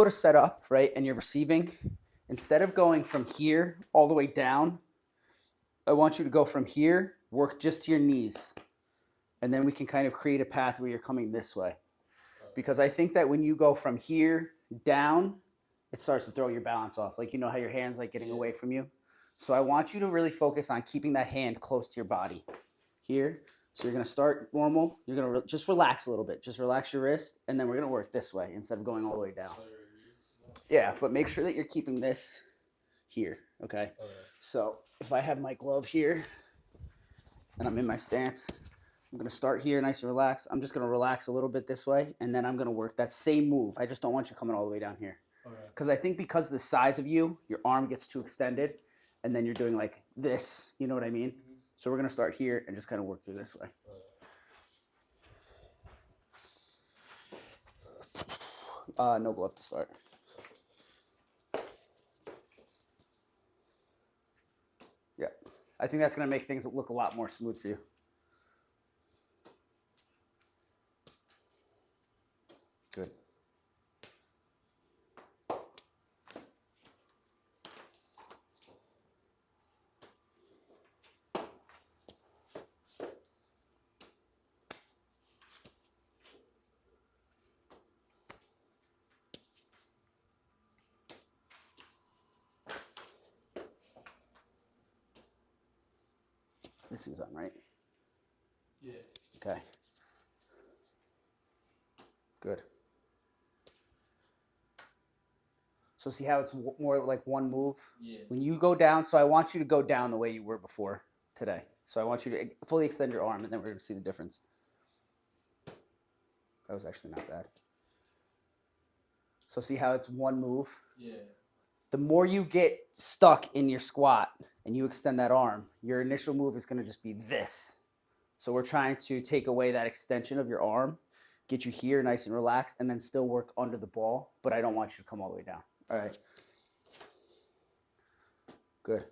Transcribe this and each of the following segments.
go to set up, right, and you're receiving, instead of going from here all the way down, I want you to go from here, work just to your knees. And then we can kind of create a path where you're coming this way. Because I think that when you go from here down, it starts to throw your balance off. Like, you know how your hand's like getting away from you? So I want you to really focus on keeping that hand close to your body here. So you're going to start normal. You're going to just relax a little bit. Just relax your wrist. And then we're going to work this way instead of going all the way down. Yeah, but make sure that you're keeping this here, okay? So if I have my glove here and I'm in my stance, I'm going to start here nice and relaxed. I'm just going to relax a little bit this way, and then I'm going to work that same move. I just don't want you coming all the way down here. Because I think because of the size of you, your arm gets too extended, and then you're doing like this. You know what I mean? Mm-hmm. So we're going to start here and just kind of work through this way. No glove to start. Yeah. I think that's going to make things look a lot more smooth for you. Good. This thing's on, right? Yeah. Okay. Good. So see how it's more like one move? Yeah. When you go down, so I want you to go down the way you were before today. So I want you to fully extend your arm, and then we're going to see the difference. That was actually not bad. So see how it's one move? Yeah. The more you get stuck in your squat and you extend that arm, your initial move is going to just be this. So we're trying to take away that extension of your arm, get you here nice and relaxed, and then still work under the ball, but I don't want you to come all the way down. All right. Good.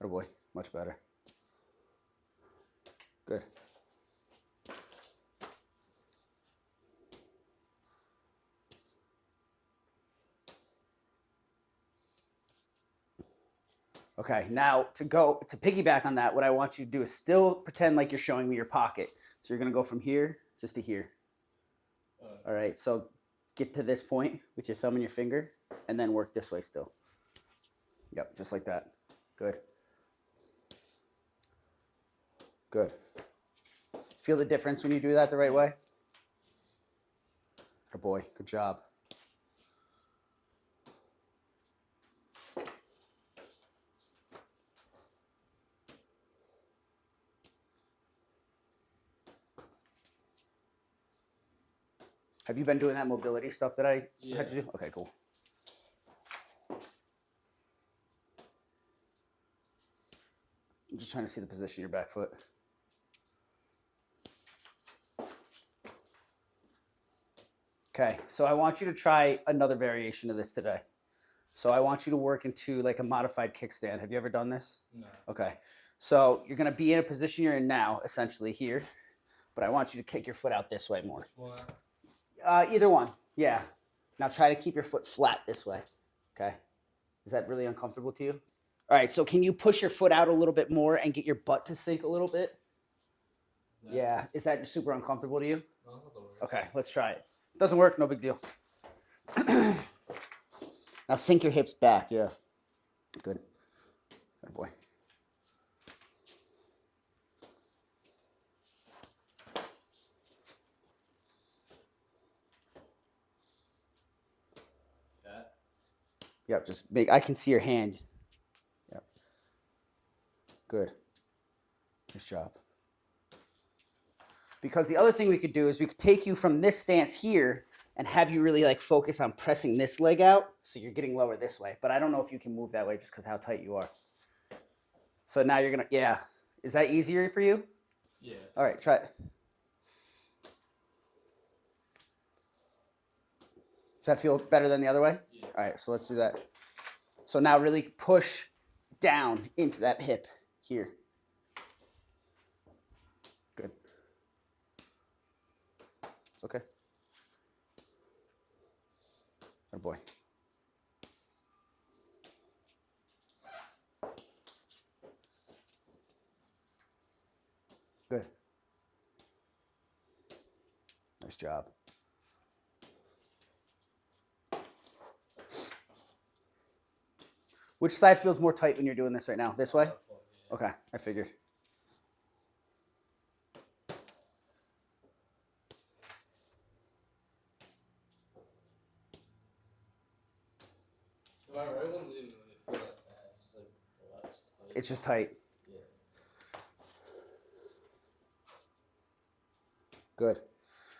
Oh boy, much better. Good. Okay, now to piggyback on that, what I want you to do is still pretend like you're showing me your pocket. So you're gonna go from here just to here. All right, so get to this point with your thumb and your finger, and then work this way still. Yep, just like that. Good. Good. Feel the difference when you do that the right way? Oh boy, good job. Have you been doing that mobility stuff that I had you do? Okay, cool. I'm just trying to see the position of your back foot. Okay, so I want you to try another variation of this today. So I want you to work into like a modified kickstand. Have you ever done this? No. Okay, so you're gonna be in a position you're in now, essentially here, but I want you to kick your foot out this way more. What? Either one, yeah. Now try to keep your foot flat this way, okay? Is that really uncomfortable to you? All right, so can you push your foot out a little bit more and get your butt to sink a little bit? No. Yeah, is that super uncomfortable to you? No, okay, let's try it. Doesn't work, no big deal. Now sink your hips back, yeah. Good. Good boy. Yep, just make, I can see your hand. Yep. Good. Nice job. Because the other thing we could do is we could take you from this stance here and have you really like focus on pressing this leg out so you're getting lower this way. But I don't know if you can move that way just because how tight you are. So now you're gonna, yeah. Is that easier for you? Yeah. All right, try it. Does that feel better than the other way? Yeah. All right, so let's do that. So now really push down into that hip here. Good. It's okay. Oh boy. Good. Nice job. Which side feels more tight when you're doing this right now? This way? Okay, I figured. It's just tight. Good.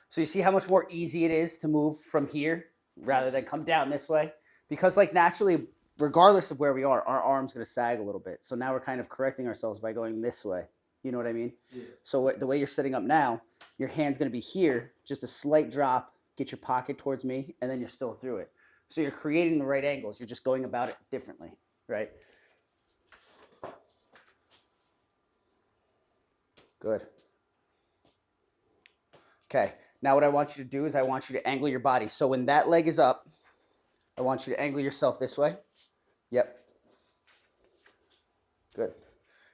So you see how much more easy it is to move from here rather than come down this way? Because like naturally, regardless of where we are, our arm's going to sag a little bit. So now we're kind of correcting ourselves by going this way. You know what I mean? Yeah. So the way you're sitting up now, your hand's going to be here, just a slight drop, get your pocket towards me, and then you're still through it. So you're creating the right angles. You're just going about it differently, right? Good. Okay, now what I want you to do is I want you to angle your body. So when that leg is up, I want you to angle yourself this way. Yep. Good.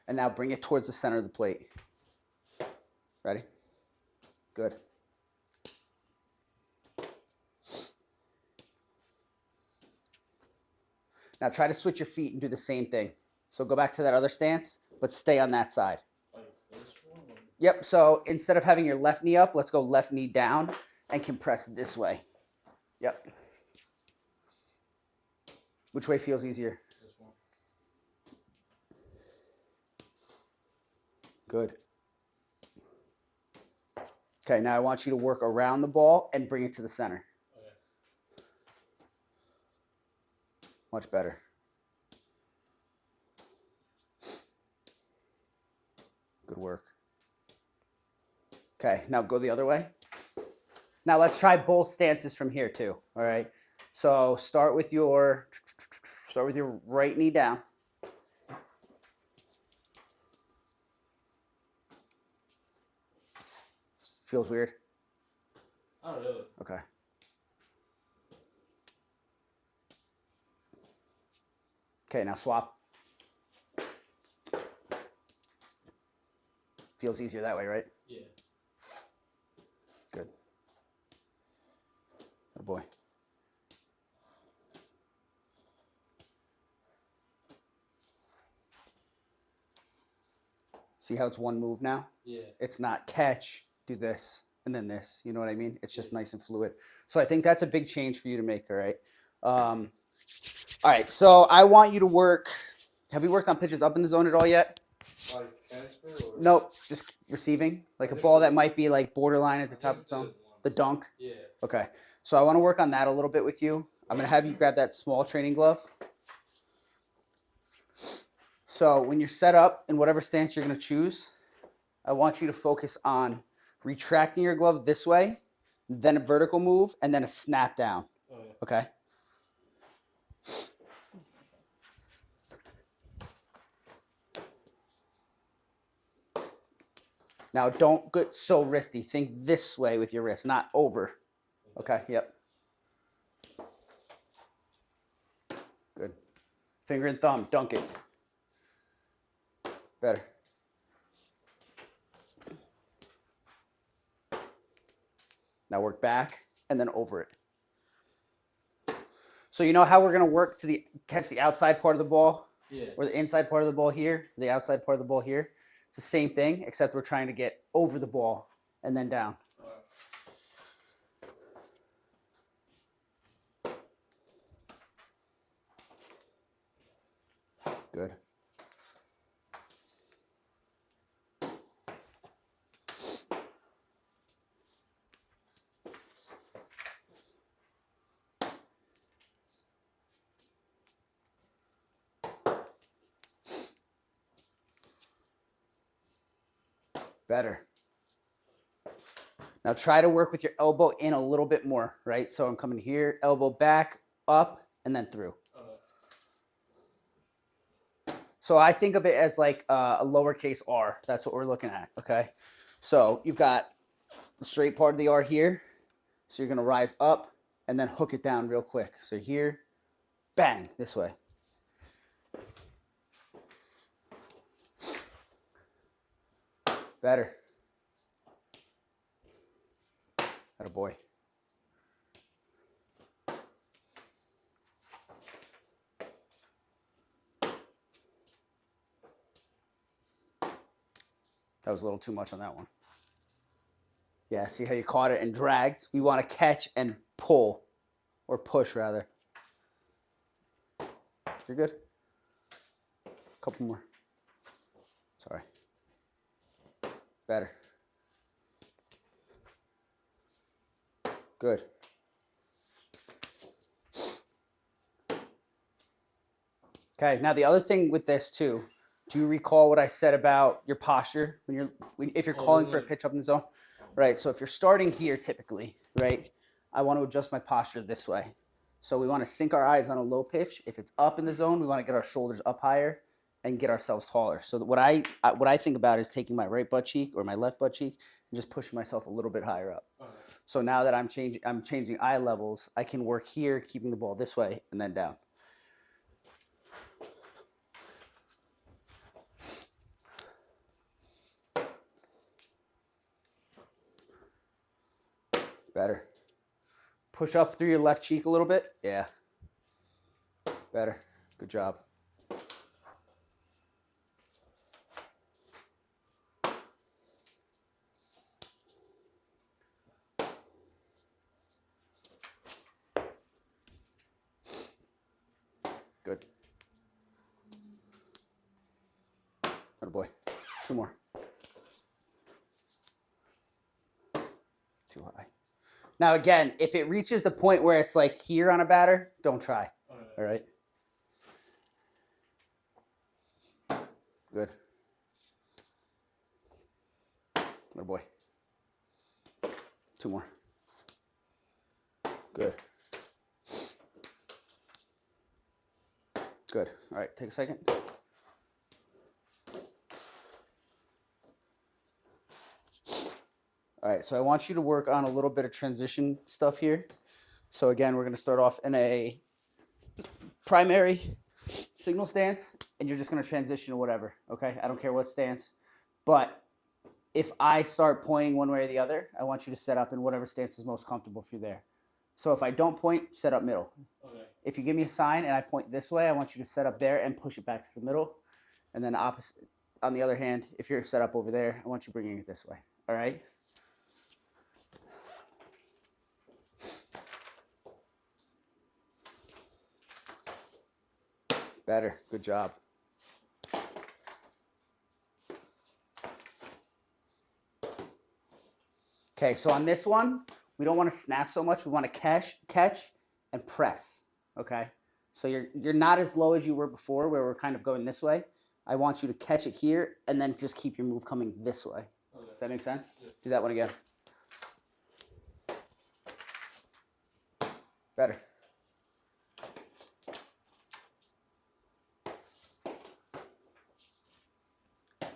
And now bring it towards the center of the plate. Ready? Good. Now try to switch your feet and do the same thing. So go back to that other stance, but stay on that side. Yep, so instead of having your left knee up, let's go left knee down and compress this way. Yep. Which way feels easier? This one. Good. Okay, now I want you to work around the ball and bring it to the center. Okay. Much better. Good work. Okay, now go the other way. Now let's try both stances from here too, all right? So start with your right knee down. Feels weird? Not really. Okay. Okay, now swap. Feels easier that way, right? Yeah. Good. Oh boy. See how it's one move now? Yeah. It's not catch, do this, and then this. You know what I mean? It's just nice and fluid. So I think that's a big change for you to make, all right? All right, so I want you to work. Have you worked on pitches up in the zone at all yet? Like transfer or? Nope, just receiving. Like a ball that might be like borderline at the top of the zone. The dunk? Yeah. Okay, so I want to work on that a little bit with you. I'm going to have you grab that small training glove. So when you're set up in whatever stance you're going to choose, I want you to focus on retracting your glove this way, then a vertical move, and then a snap down. Oh, yeah. Okay? Now don't get so wristy. Think this way with your wrist, not over. Okay, yep. Good. Finger and thumb, dunk it. Better. Now work back and then over it. So you know how we're gonna work to catch the outside part of the ball? Yeah. Or the inside part of the ball here, the outside part of the ball here. It's the same thing, except we're trying to get over the ball and then down. Good. Better. Now try to work with your elbow in a little bit more, right? So I'm coming here, elbow back, up, and then through. So I think of it as like a lowercase r. That's what we're looking at, okay? So you've got the straight part of the R here, So you're going to rise up and then hook it down real quick. So here, bang, this way. Better. Atta boy. That was a little too much on that one. Yeah, see how you caught it and dragged? We want to catch and pull, or push rather. You're good. A couple more. Sorry. Better. Good. Okay, now the other thing with this too, do you recall what I said about your posture if you're calling for a pitch up in the zone? Right, so if you're starting here typically, right, I want to adjust my posture this way. So we want to sink our eyes on a low pitch. If it's up in the zone, we want to get our shoulders up higher and get ourselves taller. So what I think about is taking my right butt cheek or my left butt cheek and just pushing myself a little bit higher up. So now that I'm changing eye levels, I can work here, keeping the ball this way and then down. Better. Push up through your left cheek a little bit. Yeah. Better. Good job. Good. Atta boy. 2 more. Too high. Now again, if it reaches the point where it's like here on a batter, don't try. All right. Good. Atta boy. 2 more. Good. Good. All right, take a second. All right, so I want you to work on a little bit of transition stuff here. So again, we're going to start off in a primary signal stance, and you're just going to transition to whatever, okay? I don't care what stance. But if I start pointing one way or the other, I want you to set up in whatever stance is most comfortable for you there. So if I don't point, set up middle. Okay. If you give me a sign and I point this way, I want you to set up there and push it back to the middle. And then opposite. On the other hand, if you're set up over there, I want you bringing it this way. All right? Better. Good job. Okay, so on this one, we don't want to snap so much. We want to catch, and press. Okay? So you're not as low as you were before, where we're kind of going this way. I want you to catch it here and then just keep your move coming this way. Okay. Does that make sense? Yeah. Do that one again. Better.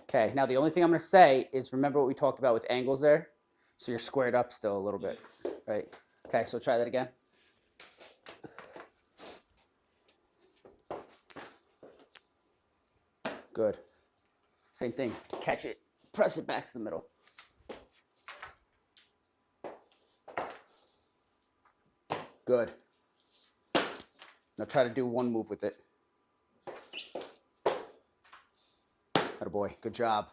Okay, now the only thing I'm going to say is remember what we talked about with angles there? So you're squared up still a little bit, right? Okay, so try that again. Good. Same thing. Catch it, press it back to the middle. Good. Now try to do one move with it. Atta boy, good job.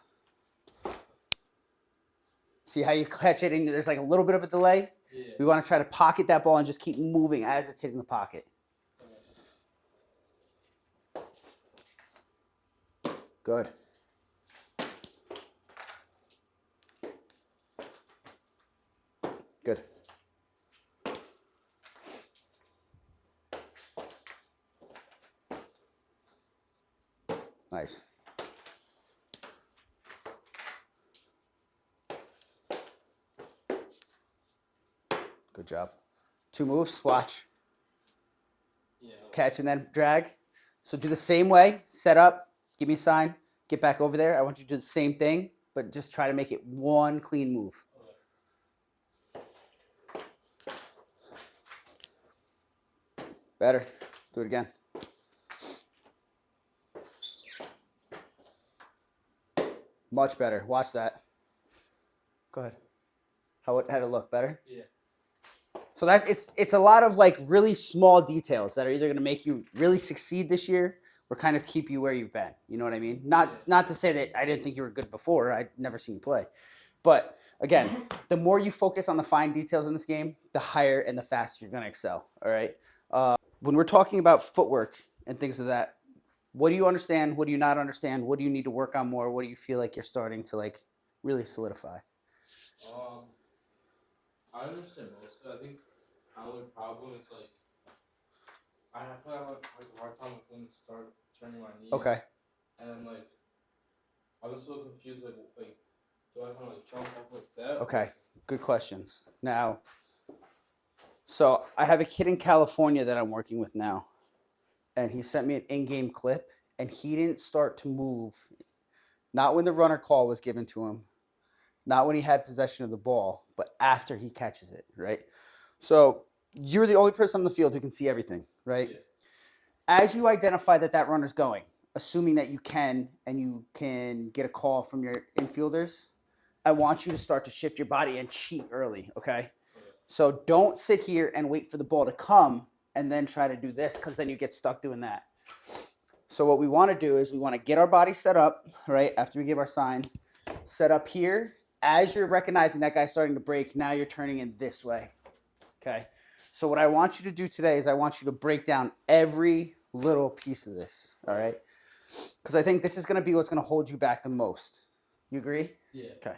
See how you catch it and there's like a little bit of a delay? Yeah. We want to try to pocket that ball and just keep moving as it's hitting the pocket. Good. Good. Nice. Good job. 2 moves, watch. Yeah. Catch and then drag. So do the same way, set up, give me a sign, get back over there. I want you to do the same thing, but just try to make it one clean move. Okay. Better. Do it again. Much better. Watch that. Go ahead. How'd it look? Better? Yeah. So that it's a lot of like really small details that are either going to make you really succeed this year or kind of keep you where you've been. You know what I mean? Not to say that I didn't think you were good before. I'd never seen you play. But again, the more you focus on the fine details in this game, the higher and the faster you're going to excel. All right. When we're talking about footwork and things of that, what do you understand? What do you not understand? What do you need to work on more? What do you feel like you're starting to like really solidify? I understand most of it. I think my only problem is like I feel like I have like a hard time with when to start turning my knees. Okay. And then like I was so confused like do I kind of like jump up like that? Okay. Good questions. Now, so I have a kid in California that I'm working with now, and he sent me an in-game clip, and he didn't start to move, not when the runner call was given to him, not when he had possession of the ball, but after he catches it, right? So you're the only person on the field who can see everything, right? Yeah. As you identify that that runner's going, assuming that you can and you can get a call from your infielders, I want you to start to shift your body and cheat early, okay? So don't sit here and wait for the ball to come and then try to do this because then you get stuck doing that. So what we want to do is we want to get our body set up, right? After we give our sign, set up here. As you're recognizing that guy's starting to break, now you're turning in this way, okay? So what I want you to do today is I want you to break down every little piece of this, all right? Because I think this is going to be what's going to hold you back the most. You agree? Yeah. Okay.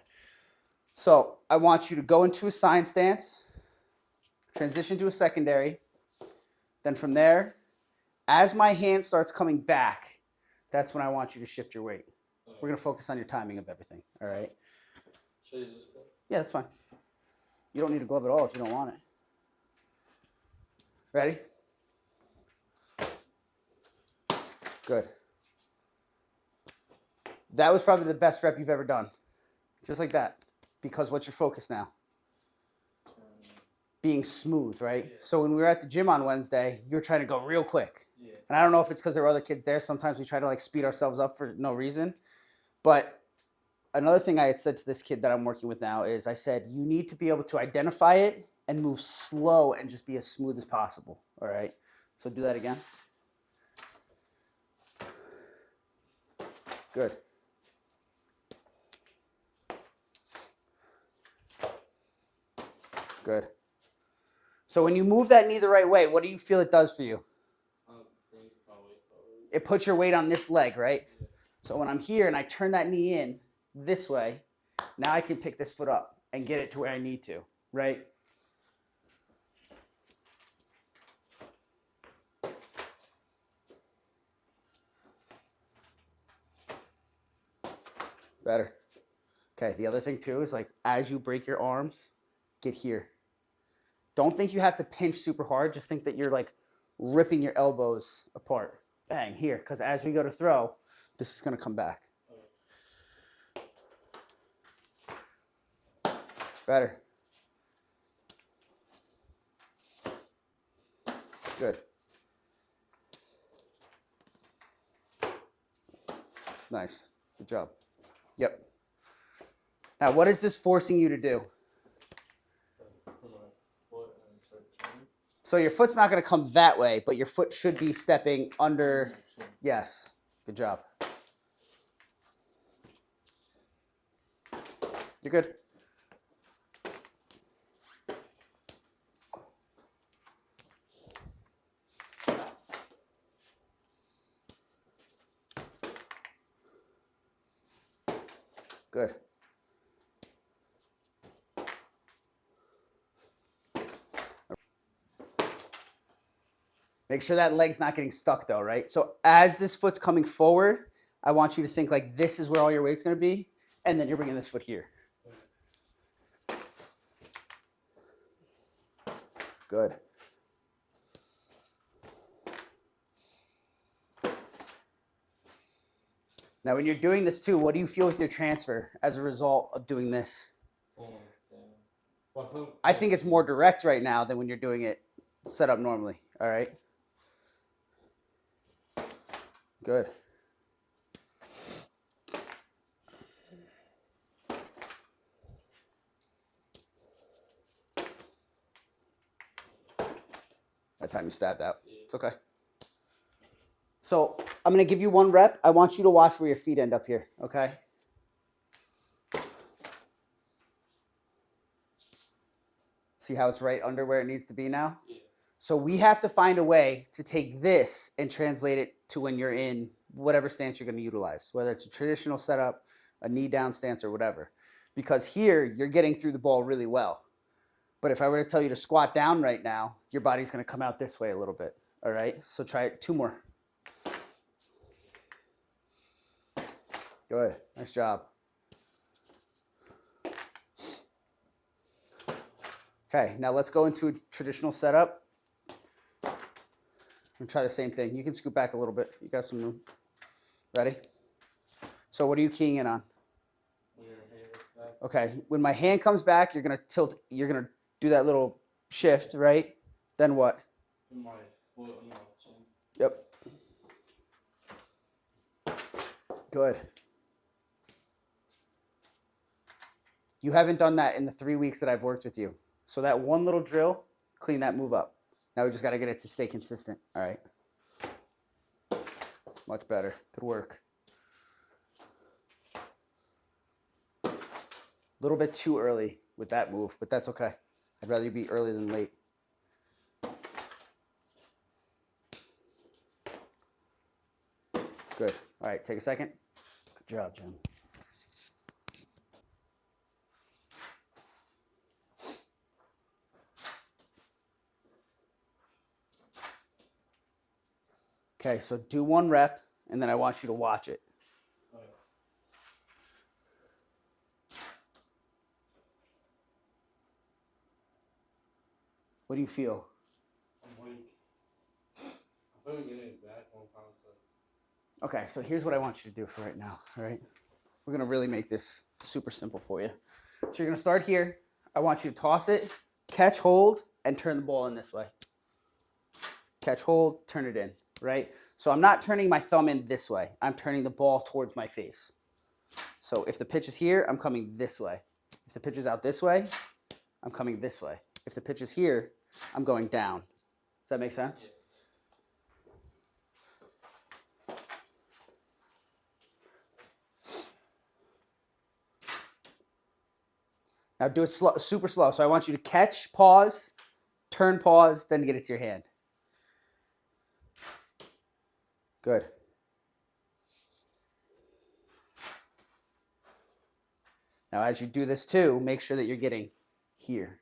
So I want you to go into a sign stance, transition to a secondary. Then from there, as my hand starts coming back, that's when I want you to shift your weight. Okay. We're going to focus on your timing of everything, all right? Should I use this glove? Yeah, that's fine. You don't need a glove at all if you don't want it. Ready? Good. That was probably the best rep you've ever done. Just like that. Because what's your focus now? Being smooth, right? Yeah. So when we were at the gym on Wednesday, you were trying to go real quick. Yeah. And I don't know if it's because there were other kids there. Sometimes we try to like speed ourselves up for no reason. But another thing I had said to this kid that I'm working with now is I said, you need to be able to identify it and move slow and just be as smooth as possible. All right. So do that again. Good. Good. So when you move that knee the right way, what do you feel it does for you? It puts your weight on this leg, right? Yeah. So when I'm here and I turn that knee in this way, now I can pick this foot up and get it to where I need to, right? Better. Okay, the other thing too is like as you break your arms, get here. Don't think you have to pinch super hard. Just think that you're like ripping your elbows apart. Bang, here. Because as we go to throw, this is going to come back. Better. Good. Nice. Good job. Yep. Now, what is this forcing you to do? So your foot's not going to come that way, but your foot should be stepping under. Yes. Good job. You're good. Good. Make sure that leg's not getting stuck though, right? So as this foot's coming forward, I want you to think like this is where all your weight's going to be, and then you're bringing this foot here. Good. Now, when you're doing this too, what do you feel with your transfer as a result of doing this? I think it's more direct right now than when you're doing it set up normally. All right. Good. That time you stabbed out. It's okay. So I'm going to give you 1 rep. I want you to watch where your feet end up here, okay? See how it's right under where it needs to be now? Yeah. So we have to find a way to take this and translate it to when you're in whatever stance you're going to utilize, whether it's a traditional setup, a knee down stance, or whatever. Because here, you're getting through the ball really well. But if I were to tell you to squat down right now, your body's going to come out this way a little bit. All right? So try it 2 more. Good. Nice job. Okay, now let's go into a traditional setup. And try the same thing. You can scoot back a little bit. You got some room. Ready? So what are you keying in on? Okay, when my hand comes back, you're gonna tilt. You're gonna do that little shift, right? Then what? My foot on my chin. Yep. Good. You haven't done that in the 3 weeks that I've worked with you. So that one little drill, clean that move up. Now we just got to get it to stay consistent. All right. Much better. Good work. A little bit too early with that move, but that's okay. I'd rather you be early than late. Good. All right, take a second. Good job, Jim. Okay, so do 1 rep, and then I want you to watch it. What do you feel? I'm weak. I feel like getting back one concept. Okay, so here's what I want you to do for right now, all right? We're going to really make this super simple for you. So you're going to start here. I want you to toss it, catch hold, and turn the ball in this way. Catch hold, turn it in, right? So I'm not turning my thumb in this way. I'm turning the ball towards my face. So if the pitch is here, I'm coming this way. If the pitch is out this way, I'm coming this way. If the pitch is here, I'm going down. Does that make sense? Yeah. Now do it slow, super slow. So I want you to catch, pause, turn, pause, then get it to your hand. Good. Now as you do this too, make sure that you're getting here.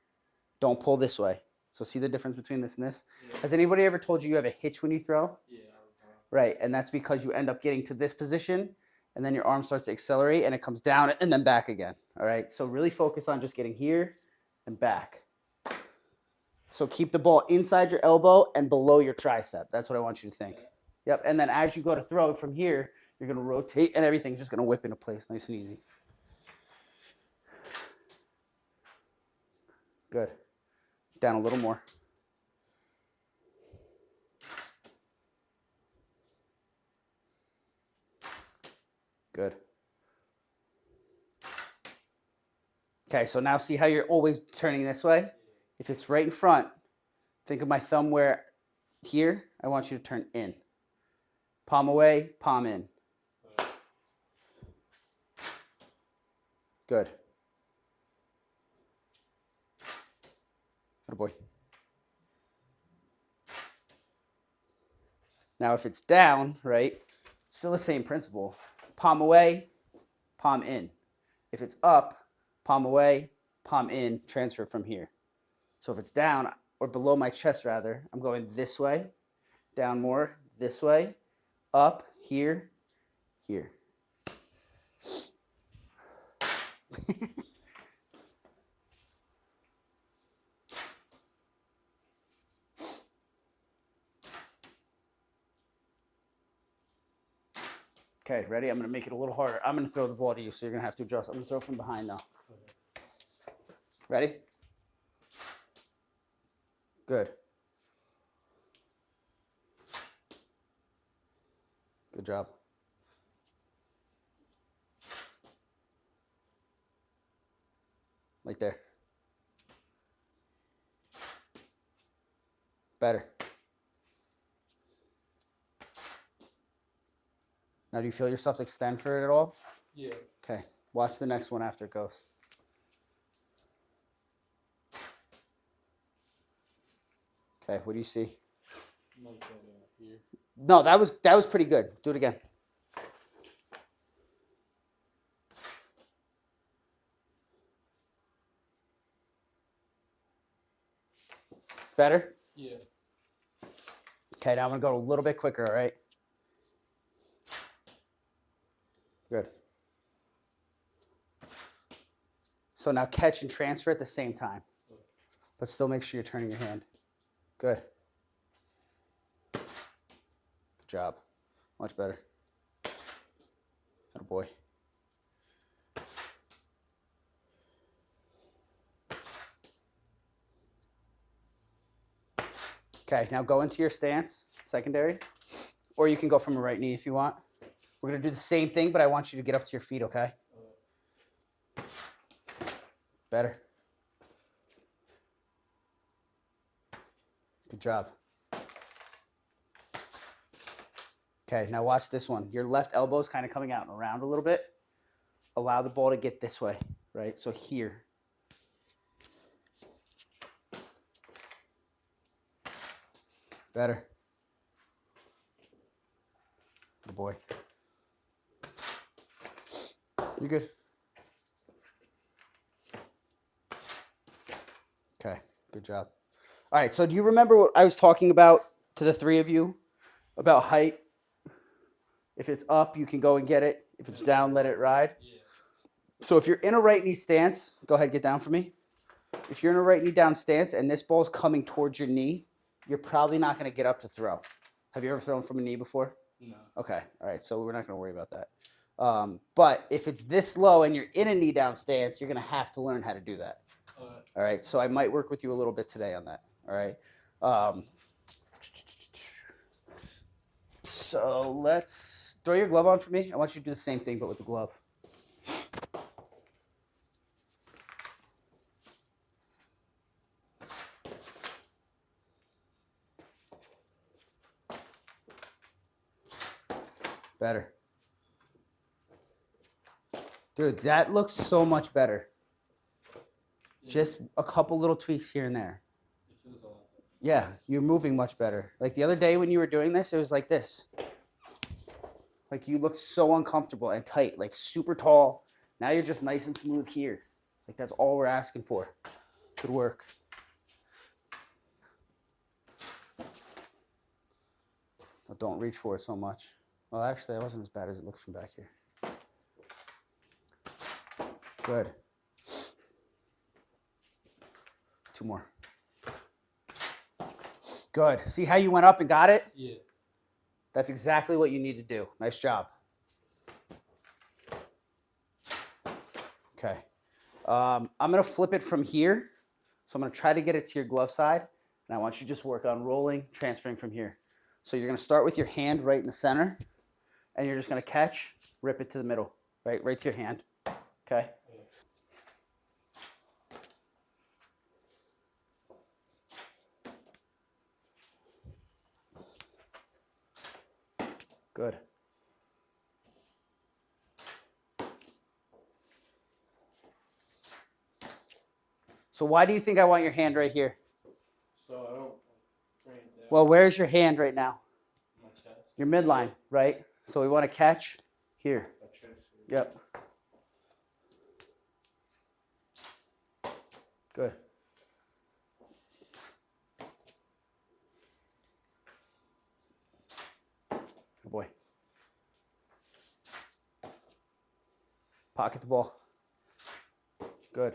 Don't pull this way. So see the difference between this and this? Yeah. Has anybody ever told you you have a hitch when you throw? Yeah. Right, and that's because you end up getting to this position, and then your arm starts to accelerate, and it comes down and then back again. All right, so really focus on just getting here and back. So keep the ball inside your elbow and below your tricep. That's what I want you to think. Yep, and then as you go to throw it from here, you're going to rotate, and everything's just going to whip into place nice and easy. Good. Down a little more. Good. Okay, so now see how you're always turning this way? If it's right in front, think of my thumb where here, I want you to turn in. Palm away, palm in. Good. Good boy. Now if it's down, right, still the same principle. Palm away, palm in. If it's up, palm away, palm in, transfer from here. So if it's down, or below my chest rather, I'm going this way, down more, this way, up, here, here. Okay, ready? I'm going to make it a little harder. I'm going to throw the ball to you, so you're going to have to adjust. I'm going to throw from behind now. Ready? Good. Good job. Right there. Better. Now, do you feel yourself extend for it at all? Yeah. Okay. Watch the next one after it goes. Okay. What do you see? Like here. No, that was pretty good. Do it again. Better? Yeah. Okay, now I'm going to go a little bit quicker, all right? Good. So now catch and transfer at the same time. But still make sure you're turning your hand. Good. Good job. Much better. Atta boy. Okay, now go into your stance, secondary. Or you can go from a right knee if you want. We're going to do the same thing, but I want you to get up to your feet, okay? Better. Good job. Okay, now watch this one. Your left elbow is kind of coming out and around a little bit. Allow the ball to get this way, right? So here. Better. Good boy. You're good. Okay, good job. All right, so do you remember what I was talking about to the three of you about height? If it's up, you can go and get it. If it's down, let it ride. Yeah. So if you're in a right knee stance, go ahead, get down for me. If you're in a right knee down stance and this ball's coming towards your knee, you're probably not going to get up to throw. Have you ever thrown from a knee before? No. Okay, all right, so we're not going to worry about that. But if it's this low and you're in a knee down stance, you're going to have to learn how to do that. All right, so I might work with you a little bit today on that. All right. So let's throw your glove on for me. I want you to do the same thing, but with the glove. Better. Dude, that looks so much better. Just a couple little tweaks here and there. It feels a lot. Yeah, you're moving much better. Like the other day when you were doing this, it was like this. Like you looked so uncomfortable and tight, like super tall. Now you're just nice and smooth here. Like that's all we're asking for. Good work. But don't reach for it so much. Well, actually, that wasn't as bad as it looks from back here. Good. Two more. Good. See how you went up and got it? Yeah. That's exactly what you need to do. Nice job. Okay. I'm going to flip it from here. So I'm going to try to get it to your glove side. And I want you to just work on rolling, transferring from here. So you're going to start with your hand right in the center. And you're just going to catch, rip it to the middle. Right to your hand. Okay? Good. So why do you think I want your hand right here? So I don't bring it down. Well, where's your hand right now? My chest. Your midline, right? So we want to catch here. I transfer. Yep. Good. Good boy. Pocket the ball. Good.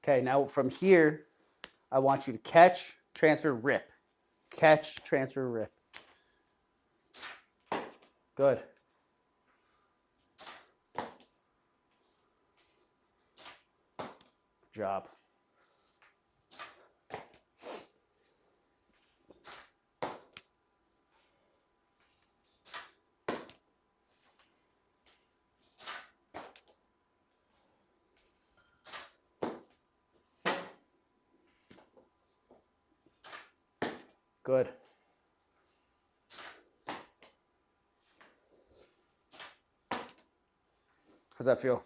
Okay, now from here, I want you to catch, transfer, rip. Catch, transfer, rip. Good. Good job. Good. How's that feel?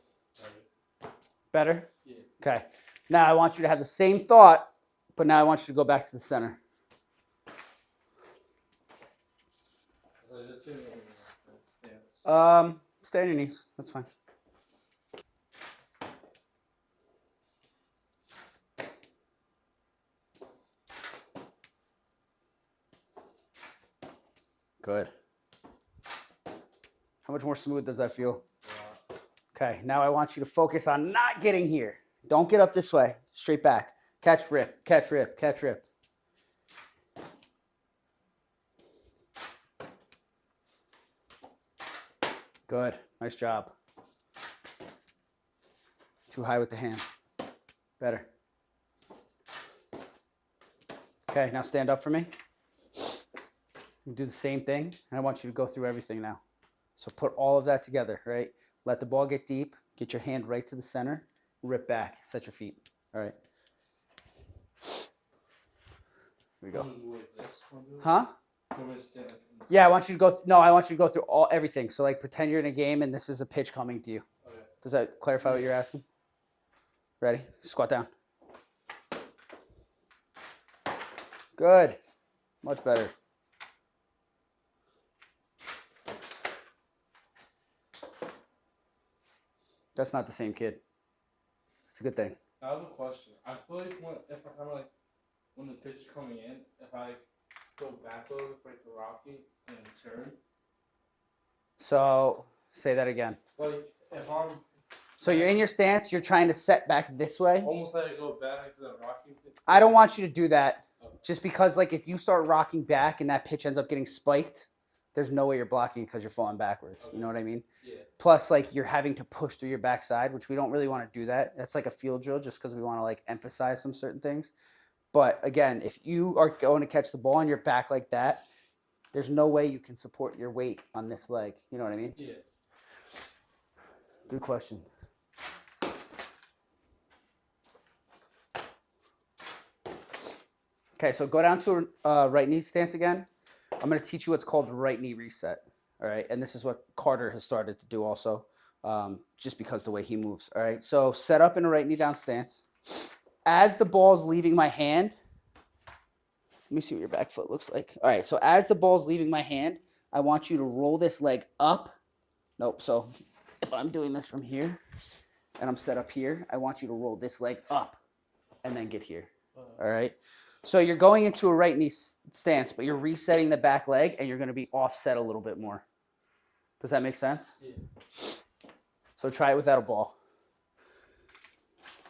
Better? Yeah. Okay. Now I want you to have the same thought, but now I want you to go back to the center. Stay on your knees. That's fine. Good. How much more smooth does that feel? Okay, now I want you to focus on not getting here. Don't get up this way. Straight back. Catch, rip, catch, rip, catch, rip. Good. Nice job. Too high with the hand. Better. Okay, now stand up for me. Do the same thing, and I want you to go through everything now. So put all of that together, right? Let the ball get deep. Get your hand right to the center. Rip back. Set your feet. All right. Here we go. Huh? Yeah, I want you to go. No, I want you to go through everything. So like, pretend you're in a game and this is a pitch coming to you. Okay. Does that clarify what you're asking? Ready? Squat down. Good. Much better. That's not the same kid. It's a good thing. I have a question. I feel like when the pitch is coming in, if I go back a little bit for it to rocky and turn. So say that again. Like if I'm. So you're in your stance. You're trying to set back this way. Almost like I go back to the rocking. I don't want you to do that. Okay. Just because like if you start rocking back and that pitch ends up getting spiked, there's no way you're blocking because you're falling backwards. Okay. You know what I mean? Yeah. Plus, like you're having to push through your backside, which we don't really want to do that. That's like a field drill just because we want to like emphasize some certain things. But again, if you are going to catch the ball on your back like that, there's no way you can support your weight on this leg. You know what I mean? Yeah. Good question. Okay, so go down to a right knee stance again. I'm going to teach you what's called right knee reset. All right, and this is what Carter has started to do also, just because the way he moves. All right, so set up in a right knee down stance. As the ball's leaving my hand, let me see what your back foot looks like. All right, so as the ball's leaving my hand, I want you to roll this leg up. Nope, so if I'm doing this from here and I'm set up here, I want you to roll this leg up and then get here. All right. So you're going into a right knee stance, but you're resetting the back leg and you're going to be offset a little bit more. Does that make sense? Yeah. So try it without a ball.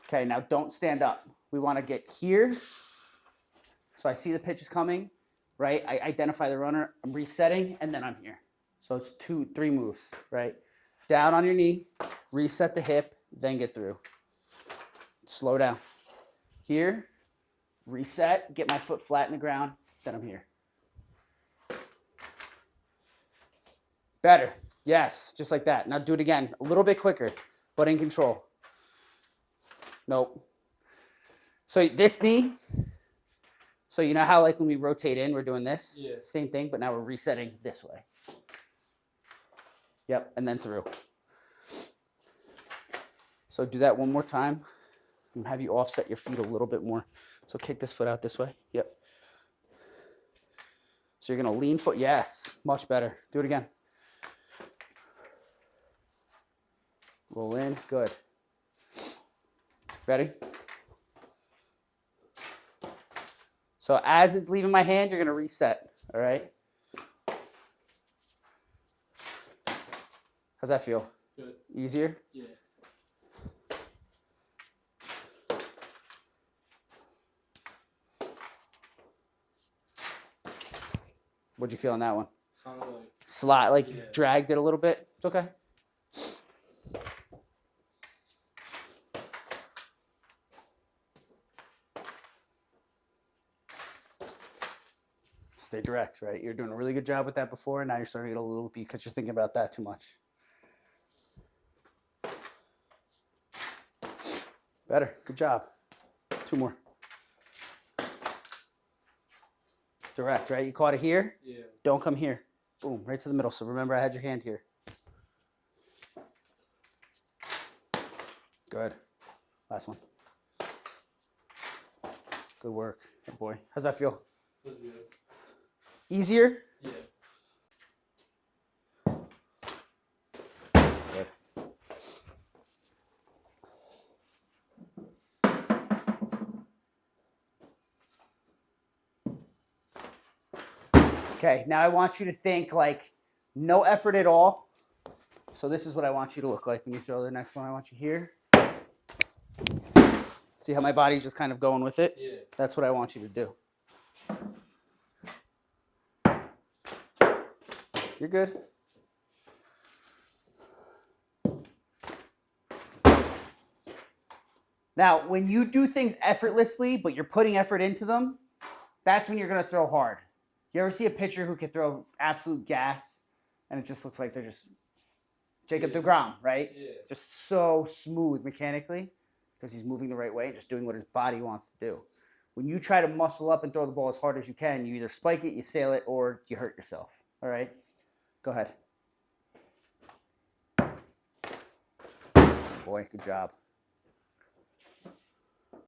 Okay, now don't stand up. We want to get here. So I see the pitch is coming, right? I identify the runner. I'm resetting, and then I'm here. So it's 2-3 moves, right? Down on your knee, reset the hip, then get through. Slow down. Here. Reset, get my foot flat in the ground, then I'm here. Better. Yes, just like that. Now do it again, a little bit quicker, but in control. Nope. So this knee, so you know how like when we rotate in, we're doing this? Yeah. It's the same thing, but now we're resetting this way. Yep, and then through. So do that one more time. And have you offset your feet a little bit more. So kick this foot out this way. Yep. So you're going to lean foot. Yes, much better. Do it again. Roll in. Good. Ready? So as it's leaving my hand, you're going to reset. All right? How's that feel? Good. Easier? Yeah. What'd you feel on that one? Slot, like you dragged it a little bit. It's okay. Stay direct, right? You're doing a really good job with that before, and now you're starting to get a little beat because you're thinking about that too much. Better. Good job. 2 more. Direct, right? You caught it here. Yeah. Don't come here. Boom, right to the middle. So remember, I had your hand here. Good. Last one. Good work. Good boy. How's that feel? Feels good. Easier? Yeah. Good. Okay, now I want you to think like no effort at all. So this is what I want you to look like when you throw the next one. I want you here. See how my body's just kind of going with it? Yeah. That's what I want you to do. You're good. Now, when you do things effortlessly, but you're putting effort into them, that's when you're going to throw hard. You ever see a pitcher who can throw absolute gas and it just looks like they're just Jacob deGrom, right? Yeah. It's just so smooth mechanically because he's moving the right way and just doing what his body wants to do. When you try to muscle up and throw the ball as hard as you can, you either spike it, you sail it, or you hurt yourself. All right? Go ahead. Boy, good job.